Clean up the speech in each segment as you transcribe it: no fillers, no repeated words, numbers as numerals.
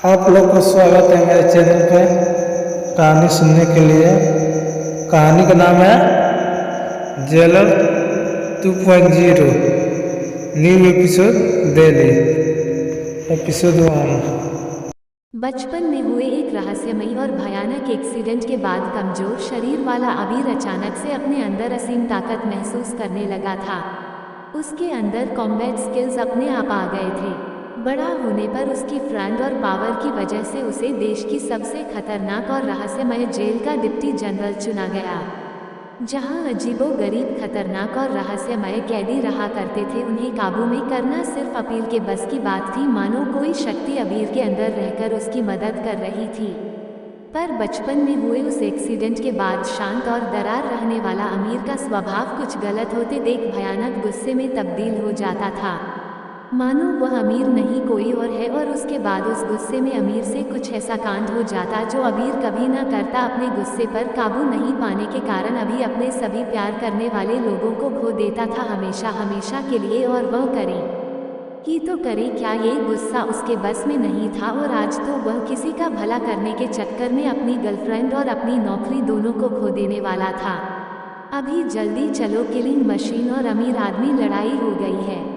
आप लोग को स्वागत है मेरे चैनल पे कहानी सुनने के लिए। कहानी का नाम है jailer 2.0 new episode daily episode 1। बचपन में हुए एक रहस्यमयी और भयानक एक्सीडेंट के बाद कमजोर शरीर वाला अबीर अचानक से अपने अंदर असीम ताकत महसूस करने लगा था। उसके अंदर कॉम्बैट स्किल्स अपने आप आ गए थे। बड़ा होने पर उसकी फ्रेंड और पावर की वजह से उसे देश की सबसे खतरनाक और रहस्यमय जेल का डिप्टी जनरल चुना गया, जहां अजीबो गरीब खतरनाक और रहस्यमय कैदी रहा करते थे। उन्हें काबू में करना सिर्फ अपील के बस की बात थी, मानो कोई शक्ति अबीर के अंदर रहकर उसकी मदद कर रही थी। पर बचपन में हुए उस एक्सीडेंट के बाद शांत और दरार रहने वाला अमीर का स्वभाव कुछ गलत होते देख भयानक गुस्से में तब्दील हो जाता था, मानो वह अमीर नहीं कोई और है। और उसके बाद उस गुस्से में अमीर से कुछ ऐसा कांड हो जाता जो अमीर कभी न करता। अपने गुस्से पर काबू नहीं पाने के कारण अभी अपने सभी प्यार करने वाले लोगों को खो देता था, हमेशा हमेशा के लिए। और वह करे ही तो करे क्या, ये गुस्सा उसके बस में नहीं था। और आज तो वह किसी का भला करने के चक्कर में अपनी गर्लफ्रेंड और अपनी नौकरी दोनों को खो देने वाला था। अभी जल्दी चलो, किलिंग मशीन और अमीर आदमी लड़ाई हो गई है।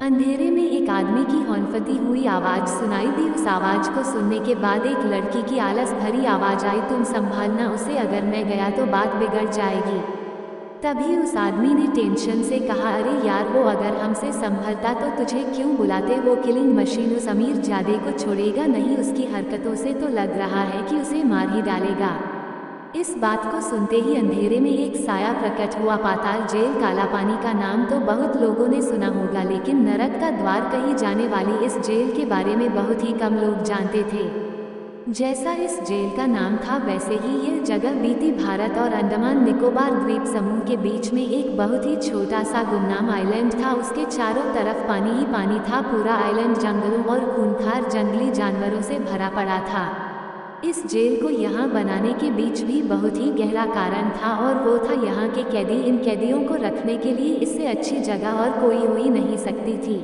अंधेरे में एक आदमी की हौंफती हुई आवाज सुनाई दी। उस आवाज को सुनने के बाद एक लड़की की आलस भरी आवाज आई, तुम संभालना उसे, अगर मैं गया तो बात बिगड़ जाएगी। तभी उस आदमी ने टेंशन से कहा, अरे यार, वो अगर हमसे संभलता तो तुझे क्यों बुलाते। वो किलिंग मशीन उस अमीर जादे को छोड़ेगा नहीं, उसकी हरकतों से तो लग रहा है कि उसे मार ही डालेगा। इस बात को सुनते ही अंधेरे में एक साया प्रकट हुआ। पाताल जेल, काला पानी का नाम तो बहुत लोगों ने सुना होगा, लेकिन नरक का द्वार कही जाने वाली इस जेल के बारे में बहुत ही कम लोग जानते थे। जैसा इस जेल का नाम था वैसे ही यह जगह बीती भारत और अंडमान निकोबार द्वीप समूह के बीच में एक बहुत ही छोटा सा गुमनाम आइलैंड था। उसके चारों तरफ पानी ही पानी था। पूरा आइलैंड जंगलों और खूंखार जंगली जानवरों से भरा पड़ा था। इस जेल को यहाँ बनाने के बीच भी बहुत ही गहरा कारण था, और वो था यहाँ के कैदी। इन कैदियों को रखने के लिए इससे अच्छी जगह और कोई हो ही नहीं सकती थी।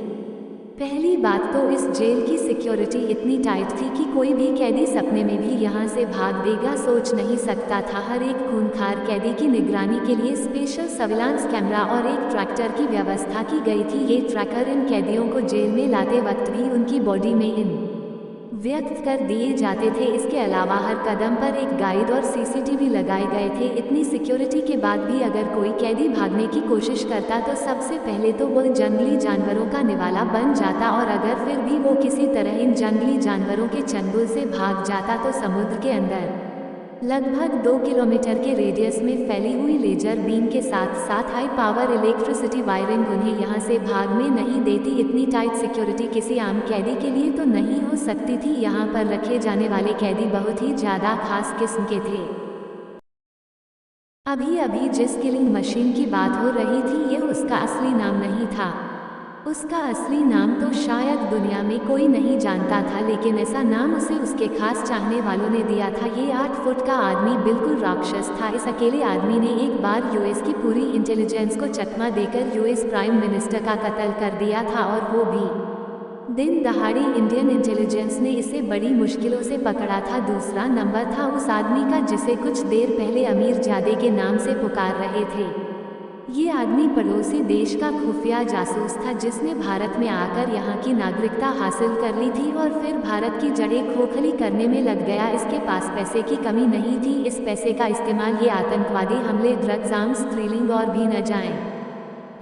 पहली बात तो इस जेल की सिक्योरिटी इतनी टाइट थी कि कोई भी कैदी सपने में भी यहाँ से भाग देगा सोच नहीं सकता था। हर एक खूंखार कैदी की निगरानी के लिए स्पेशल सर्विलांस कैमरा और एक ट्रैक्टर की व्यवस्था की गई थी। ये ट्रैकर इन कैदियों को जेल में लाते वक्त भी उनकी बॉडी में इन व्यक्त कर दिए जाते थे। इसके अलावा हर कदम पर एक गाइड और सीसीटीवी लगाए गए थे। इतनी सिक्योरिटी के बाद भी अगर कोई कैदी भागने की कोशिश करता तो सबसे पहले तो वह जंगली जानवरों का निवाला बन जाता, और अगर फिर भी वो किसी तरह इन जंगली जानवरों के चंगुल से भाग जाता तो समुद्र के अंदर लगभग 2 किलोमीटर के रेडियस में फैली हुई लेजर बीम के साथ साथ हाई पावर इलेक्ट्रिसिटी वायरिंग उन्हें यहाँ से भागने नहीं देती। इतनी टाइट सिक्योरिटी किसी आम कैदी के लिए तो नहीं हो सकती थी। यहाँ पर रखे जाने वाले कैदी बहुत ही ज़्यादा खास किस्म के थे। अभी अभी जिस किलिंग मशीन की बात हो रही थी, यह उसका असली नाम नहीं था। उसका असली नाम तो शायद दुनिया में कोई नहीं जानता था, लेकिन ऐसा नाम उसे उसके खास चाहने वालों ने दिया था। ये 8 फुट का आदमी बिल्कुल राक्षस था। इस अकेले आदमी ने एक बार यूएस की पूरी इंटेलिजेंस को चकमा देकर यूएस प्राइम मिनिस्टर का कत्ल कर दिया था, और वो भी दिन दहाड़ी। इंडियन इंटेलिजेंस ने इसे बड़ी मुश्किलों से पकड़ा था। दूसरा नंबर था उस आदमी का जिसे कुछ देर पहले अमीर जादे के नाम से पुकार रहे थे। ये आदमी पड़ोसी देश का खुफिया जासूस था, जिसने भारत में आकर यहाँ की नागरिकता हासिल कर ली थी और फिर भारत की जड़ें खोखली करने में लग गया। इसके पास पैसे की कमी नहीं थी। इस पैसे का इस्तेमाल ये आतंकवादी हमले, ड्रग्स, आर्म्स, थ्रिलिंग और भी न जाएं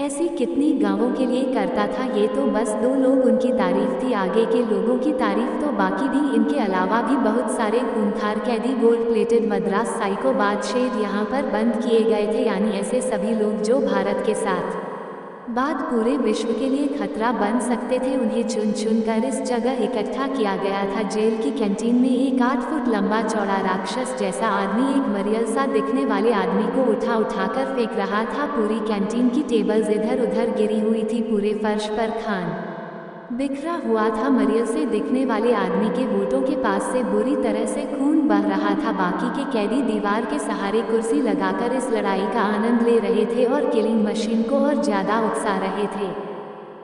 ऐसी कितनी गांवों के लिए करता था। ये तो बस 2 लोग उनकी तारीफ थी, आगे के लोगों की तारीफ तो बाकी भी। इनके अलावा भी बहुत सारे खूंखार कैदी, गोल्ड प्लेटेड मद्रास साइको बादशाह यहाँ पर बंद किए गए थे, यानी ऐसे सभी लोग जो भारत के साथ बाद पूरे विश्व के लिए खतरा बन सकते थे। उन्हें चुन चुन कर इस जगह इकट्ठा किया गया था। जेल की कैंटीन में एक 8 फुट लंबा चौड़ा राक्षस जैसा आदमी एक मरियल सा दिखने वाले आदमी को उठा उठाकर फेंक रहा था। पूरी कैंटीन की टेबल्स इधर उधर गिरी हुई थी। पूरे फर्श पर खान बिखरा हुआ था। मरियल से दिखने वाले आदमी के होठों के पास से बुरी तरह से खून बह रहा था। बाकी के कैदी दीवार के सहारे कुर्सी लगाकर इस लड़ाई का आनंद ले रहे थे और किलिंग मशीन को और ज्यादा उकसा रहे थे।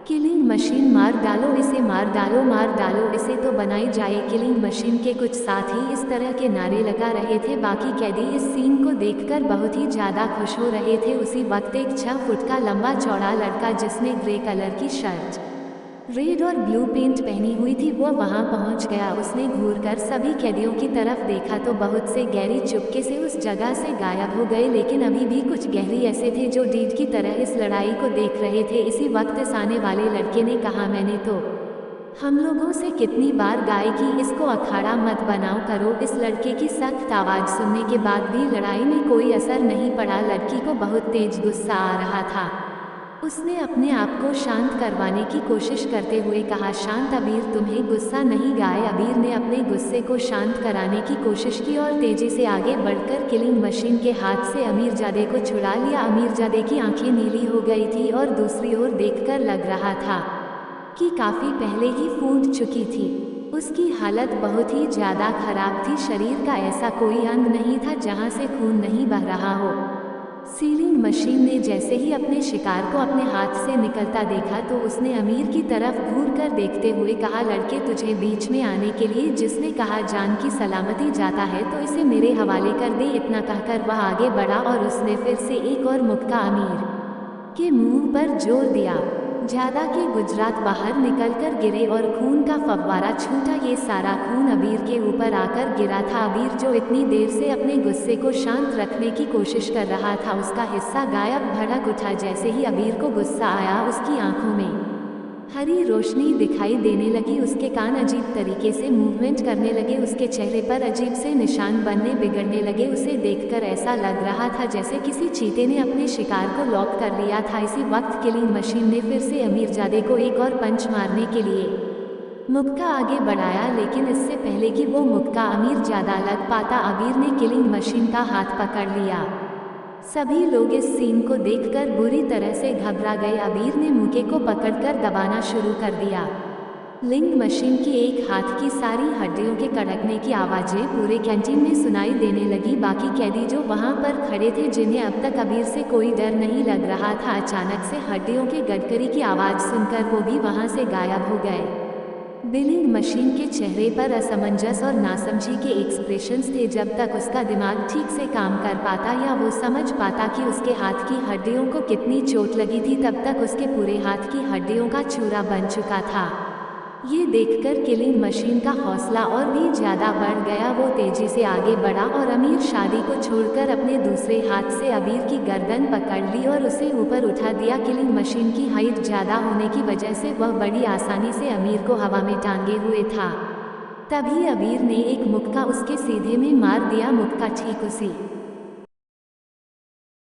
किलिंग मशीन, मार डालो इसे, मार डालो इसे तो बनाई जाए किलिंग मशीन के कुछ साथी इस तरह के नारे लगा रहे थे। बाकी कैदी इस सीन को देखकर बहुत ही ज़्यादा खुश हो रहे थे। उसी वक्त एक 6 फुट का लंबा चौड़ा लड़का जिसने ग्रे कलर की शर्ट, रेड और ब्लू पेंट पहनी हुई थी, वो वहां पहुंच गया। उसने घूरकर सभी कैदियों की तरफ देखा तो बहुत से गहरी चुपके से उस जगह से गायब हो गए, लेकिन अभी भी कुछ गहरी ऐसे थे जो डीड की तरह इस लड़ाई को देख रहे थे। इसी वक्त इस आने वाले लड़के ने कहा, मैंने तो हम लोगों से कितनी बार गाय की इसको अखाड़ा मत बनाओ करो। इस लड़के की सख्त आवाज़ सुनने के बाद भी लड़ाई में कोई असर नहीं पड़ा। लड़की को बहुत तेज गुस्सा आ रहा था। उसने अपने आप को शांत करवाने की कोशिश करते हुए कहा, शांत अबीर, तुम्हें गुस्सा नहीं। गाय अबीर ने अपने गुस्से को शांत कराने की कोशिश की और तेजी से आगे बढ़कर किलिंग मशीन के हाथ से अमीरजादे को छुड़ा लिया। अमीरजादे की आंखें नीली हो गई थी और दूसरी ओर देखकर लग रहा था कि काफ़ी पहले ही फूट चुकी थी। उसकी हालत बहुत ही ज़्यादा खराब थी। शरीर का ऐसा कोई अंग नहीं था जहां से खून नहीं बह रहा हो। सीलिंग मशीन ने जैसे ही अपने शिकार को अपने हाथ से निकलता देखा तो उसने अमीर की तरफ घूरकर देखते हुए कहा, लड़के, तुझे बीच में आने के लिए जिसने कहा जान की सलामती जाता है तो इसे मेरे हवाले कर दे। इतना कहकर वह आगे बढ़ा और उसने फिर से एक और मुक्का अमीर के मुंह पर जोर दिया। ज्यादा के गुजरात बाहर निकलकर गिरे और खून का फव्वारा छूटा। ये सारा खून अबीर के ऊपर आकर गिरा था। अबीर जो इतनी देर से अपने गुस्से को शांत रखने की कोशिश कर रहा था, उसका हिस्सा गायब भड़क उठा। जैसे ही अबीर को गुस्सा आया, उसकी आंखों में हरी रोशनी दिखाई देने लगी। उसके कान अजीब तरीके से मूवमेंट करने लगे। उसके चेहरे पर अजीब से निशान बनने बिगड़ने लगे। उसे देखकर ऐसा लग रहा था जैसे किसी चीते ने अपने शिकार को लॉक कर लिया था। इसी वक्त किलिंग मशीन ने फिर से अमीरजादे को एक और पंच मारने के लिए मुक्का आगे बढ़ाया, लेकिन इससे पहले कि वो मुक्का अमीरजादा लग पाता, अबीर ने किलिंग मशीन का हाथ पकड़ लिया। सभी लोग इस सीन को देखकर बुरी तरह से घबरा गए। अबीर ने मुक्के को पकड़कर दबाना शुरू कर दिया। लिंग मशीन की एक हाथ की सारी हड्डियों के कड़कने की आवाज़ें पूरे कैंटीन में सुनाई देने लगी। बाकी कैदी जो वहां पर खड़े थे, जिन्हें अब तक अबीर से कोई डर नहीं लग रहा था, अचानक से हड्डियों के गड़करी की आवाज़ सुनकर वो भी वहां से गायब हो गए। बिलिंग मशीन के चेहरे पर असमंजस और नासमझी के एक्सप्रेशंस थे। जब तक उसका दिमाग ठीक से काम कर पाता या वो समझ पाता कि उसके हाथ की हड्डियों को कितनी चोट लगी थी, तब तक उसके पूरे हाथ की हड्डियों का चूरा बन चुका था। ये देखकर किलिंग मशीन का हौसला और भी ज़्यादा बढ़ गया। वो तेजी से आगे बढ़ा और अमीर शादी को छोड़कर अपने दूसरे हाथ से अबीर की गर्दन पकड़ ली और उसे ऊपर उठा दिया। किलिंग मशीन की हाइट ज़्यादा होने की वजह से वह बड़ी आसानी से अमीर को हवा में टांगे हुए था। तभी अबीर ने एक मुक्का उसके सीधे में मार दिया। मुक्का ठीक उसी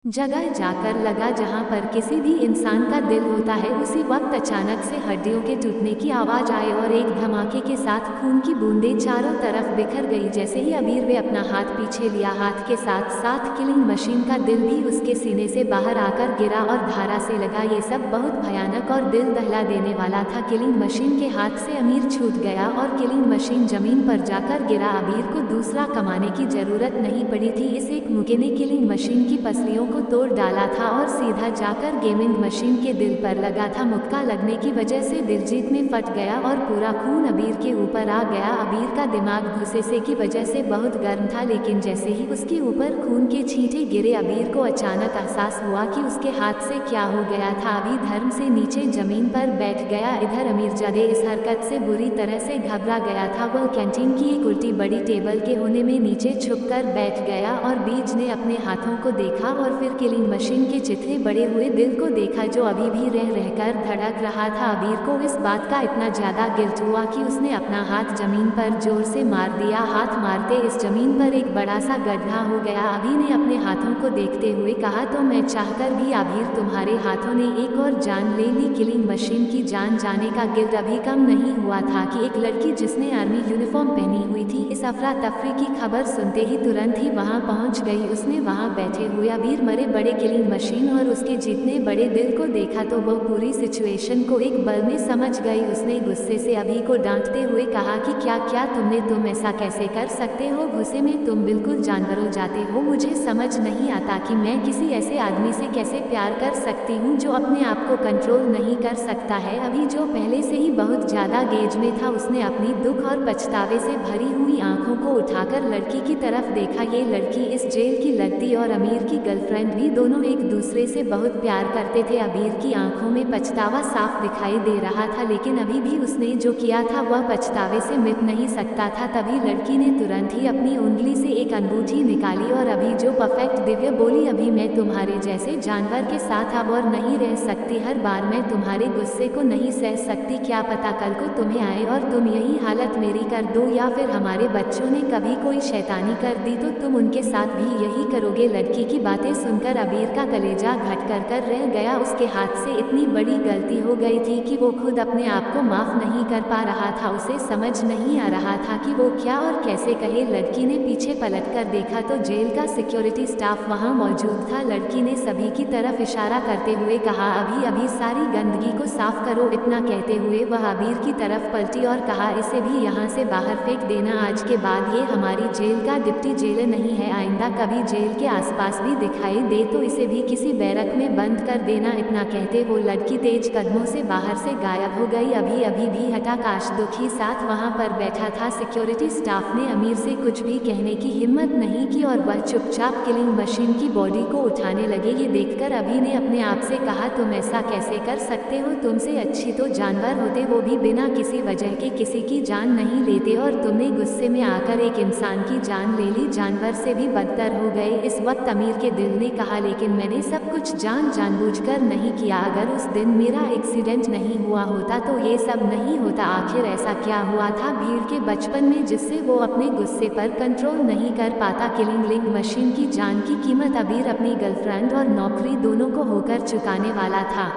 जगह जाकर लगा जहां पर किसी भी इंसान का दिल होता है। उसी वक्त अचानक से हड्डियों के टूटने की आवाज़ आई और एक धमाके के साथ खून की बूंदें चारों तरफ बिखर गई। जैसे ही अबीर ने अपना हाथ पीछे लिया, हाथ के साथ साथ किलिंग मशीन का दिल भी उसके सीने से बाहर आकर गिरा और धारा से लगा। ये सब बहुत भयानक और दिल दहला देने वाला था। किलिंग मशीन के हाथ से अमीर छूट गया और किलिंग मशीन जमीन पर जाकर गिरा। अबीर को दूसरा कमाने की जरूरत नहीं पड़ी थी। इस एक मुक्के ने किलिंग मशीन की पसलियों को तोड़ डाला था और सीधा जाकर गेमिंग मशीन के दिल पर लगा था। मुक्का लगने की वजह से दिलजीत में फट गया और पूरा खून अबीर के ऊपर आ गया। अबीर का दिमाग गुस्से से की वजह से बहुत गर्म था, लेकिन जैसे ही उसके ऊपर खून के छींटे गिरे, अबीर को अचानक एहसास हुआ कि उसके हाथ से क्या हो गया था। अबीर धर्म से नीचे जमीन पर बैठ गया। इधर अमीरजादे इस हरकत से बुरी तरह से घबरा गया था। वह कैंटीन की एक उल्टी बड़ी टेबल के होने में नीचे छुपकर बैठ गया और बीज ने अपने हाथों को देखा और फिर किलिंग मशीन के चित्रे बड़े हुए दिल को देखा जो अभी भी रह रहकर धड़क रहा था। अबीर को इस बात का इतना ज़्यादा गिल्ट हुआ कि उसने अपना हाथ जमीन पर जोर से मार दिया। हाथ मारते इस जमीन पर एक बड़ा सा गड्ढा हो गया। अबीर ने अपने हाथों को देखते हुए कहा, तो मैं चाहकर भी अबीर तुम्हारे हाथों ने एक और जान ले ली। किलिंग मशीन की जान जाने का गिल्ट अभी कम नहीं हुआ था कि एक लड़की जिसने आर्मी यूनिफॉर्म पहनी हुई थी, इस अफरा तफरी की खबर सुनते ही तुरंत ही वहाँ पहुँच गई। उसने वहाँ बैठे हुए अबीर बड़े बड़े किलिंग मशीन और उसके जितने बड़े दिल को देखा तो वो पूरी सिचुएशन को एक पल में समझ गई। उसने गुस्से से अभी को डांटते हुए कहा कि क्या तुम ऐसा कैसे कर सकते हो? गुस्से में तुम बिल्कुल जानवर हो जाते हो। मुझे समझ नहीं आता कि मैं किसी ऐसे आदमी से कैसे प्यार कर सकती हूँ जो अपने आप को कंट्रोल नहीं कर सकता है। अभी जो पहले से ही बहुत ज़्यादा गेज में था, उसने अपनी दुख और पछतावे से भरी हुई आंखों को उठाकर लड़की की तरफ देखा। ये लड़की इस जेल की लगती और अमीर की गर्लफ्रेंड भी दोनों एक दूसरे से बहुत प्यार करते थे। अमीर की आंखों में पछतावा साफ दिखाई दे रहा था, लेकिन अभी भी उसने जो किया था वह पछतावे से मिट नहीं सकता था। तभी लड़की ने तुरंत ही अपनी उंगली से एक अंगूठी निकाली और अभी जो परफेक्ट दिव्य बोली, अभी मैं तुम्हारे जैसे जानवर के साथ अब और नहीं रह सकती। हर बार मैं तुम्हारे गुस्से को नहीं सह सकती। क्या पता कल को तुम्हें आए और तुम यही हालत मेरी कर दो, या फिर हमारे बच्चों ने कभी कोई शैतानी कर दी तो तुम उनके साथ भी यही करोगे। लड़की की बातें सुनकर अबीर का कलेजा घट कर रह गया। उसके हाथ से इतनी बड़ी गलती हो गई थी कि वो खुद अपने आप को माफ नहीं कर पा रहा था। उसे समझ नहीं आ रहा था कि वो क्या और कैसे कहे। लड़की ने पीछे पलटकर देखा तो जेल का सिक्योरिटी स्टाफ वहां मौजूद था। लड़की ने सभी की तरफ इशारा करते हुए कहा, अभी सारी गंदगी को साफ करो। इतना कहते हुए वह अबीर की तरफ पलटी और कहा, इसे भी यहाँ से बाहर फेंक देना। आज के बाद ये हमारी जेल का डिप्टी जेलर नहीं है। आइंदा कभी जेल के आसपास भी दिखाई दे तो इसे भी किसी बैरक में बंद कर देना। इतना कहते वो लड़की तेज कदमों से बाहर से गायब हो गई। अभी भी हटा काश दुखी साथ वहां पर बैठा था। सिक्योरिटी स्टाफ ने अमीर से कुछ भी कहने की हिम्मत नहीं की और वह चुपचाप किलिंग मशीन की बॉडी को उठाने लगे। ये देखकर अभी ने अपने आप से कहा, तुम ऐसा कैसे कर सकते हो? तुमसे अच्छी तो जानवर होते, वो भी बिना किसी वजह के किसी की जान नहीं लेते, और तुमने गुस्से में आकर एक इंसान की जान ले ली। जानवर से भी बदतर हो गए। इस वक्त अमीर के दिल ने कहा, लेकिन मैंने सब कुछ जानबूझकर नहीं किया। अगर उस दिन मेरा एक्सीडेंट नहीं हुआ होता तो ये सब नहीं होता। आखिर ऐसा क्या हुआ था भीड़ के बचपन में जिससे वो अपने गुस्से पर कंट्रोल नहीं कर पाता? किलिंग मशीन की जान की कीमत अबीर अपनी गर्लफ्रेंड और नौकरी दोनों को होकर चुकाने वाला था।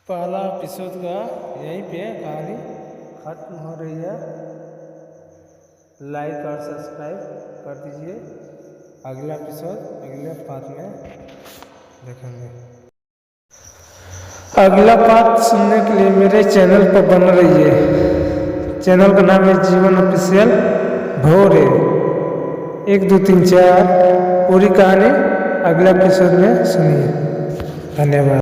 पहला एपिसोड का यहीं पे कहानी खत्म हो रही है। लाइक और सब्सक्राइब कर दीजिए। अगला एपिसोड अगले पार्ट में देखेंगे। अगला पार्ट सुनने के लिए मेरे चैनल पर बन रहिए। चैनल का नाम है जीवन ऑफिशियल भोरे। 1 2 3 4 पूरी कहानी अगला एपिसोड में सुनिए। धन्यवाद।